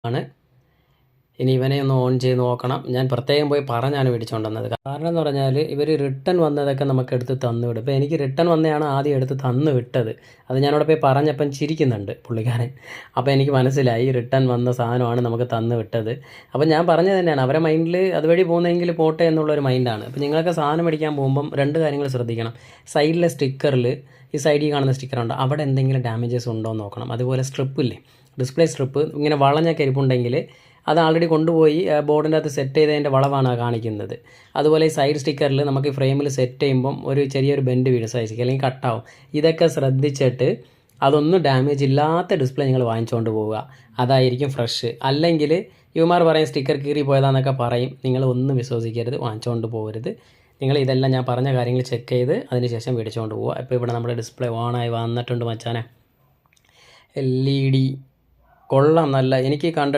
ആണ്. ഇനി ഇവനെ ഒന്ന് ഓൺ ചെയ്ത് നോക്കണം. ഞാൻ പ്രത്യേകം പോയി പറഞ്ഞാണ് മേടിച്ചുകൊണ്ട് വന്നത്. കാരണം എന്ന് പറഞ്ഞാൽ ഇവർ റിട്ടേൺ വന്നതൊക്കെ നമുക്ക് എടുത്ത് തന്നു വിടും. ഇപ്പോൾ എനിക്ക് റിട്ടേൺ വന്നതാണ് ആദ്യം എടുത്ത് തന്നു വിട്ടത്. അത് ഞാനവിടെ പോയി പറഞ്ഞപ്പം ചിരിക്കുന്നുണ്ട് പുള്ളിക്കാരൻ. അപ്പോൾ എനിക്ക് മനസ്സിലായി റിട്ടേൺ വന്ന സാധനമാണ് നമുക്ക് തന്നു വിട്ടത്. അപ്പോൾ ഞാൻ പറഞ്ഞത് തന്നെയാണ്, അവരെ മൈൻഡിൽ അതുവഴി പോകുന്നതെങ്കിൽ പോട്ടെ എന്നുള്ളൊരു മൈൻഡാണ്. അപ്പോൾ നിങ്ങളൊക്കെ സാധനം മേടിക്കാൻ പോകുമ്പം 2 കാര്യങ്ങൾ ശ്രദ്ധിക്കണം. സൈഡിലെ സ്റ്റിക്കറിൽ, ഈ സൈഡിൽ കാണുന്ന സ്റ്റിക്കറുണ്ട്, അവിടെ എന്തെങ്കിലും ഡാമേജസ് ഉണ്ടോ എന്ന് നോക്കണം. അതുപോലെ സ്ട്രിപ്പില്ലേ, ഡിസ്പ്ലേ സ്ട്രിപ്പ് ഇങ്ങനെ വളഞ്ഞൊക്കെ ഇരിപ്പുണ്ടെങ്കിൽ അത് ആൾറെഡി കൊണ്ടുപോയി ബോർഡിൻ്റെ അകത്ത് സെറ്റ് ചെയ്തതിൻ്റെ വളവാണ് കാണിക്കുന്നത്. അതുപോലെ ഈ സൈഡ് സ്റ്റിക്കറിൽ നമുക്ക് ഈ ഫ്രെയിമിൽ സെറ്റ് ചെയ്യുമ്പം ഒരു ചെറിയൊരു ബെൻഡ് വീഴും സൈസിക്ക്, അല്ലെങ്കിൽ കട്ടാവും. ഇതൊക്കെ ശ്രദ്ധിച്ചിട്ട് അതൊന്നും ഡാമേജ് ഇല്ലാത്ത ഡിസ്പ്ലേ നിങ്ങൾ വാങ്ങിച്ചുകൊണ്ട് പോവുക. അതായിരിക്കും ഫ്രഷ്. അല്ലെങ്കിൽ ഇവന്മാർ പറയും സ്റ്റിക്കർ കീറി പോയതാന്നൊക്കെ പറയും. നിങ്ങൾ ഒന്നും വിശ്വസിക്കരുത്, വാങ്ങിച്ചുകൊണ്ട് പോകരുത്. നിങ്ങൾ ഇതെല്ലാം ഞാൻ പറഞ്ഞ കാര്യങ്ങൾ ചെക്ക് ചെയ്ത് അതിന് ശേഷം മേടിച്ചുകൊണ്ട് പോവുക. ഇപ്പോൾ ഇവിടെ നമ്മുടെ ഡിസ്പ്ലേ ഓണായി വന്നിട്ടുണ്ട് മച്ചാനെ. LED കൊള്ളാം, നല്ല. എനിക്ക് കണ്ട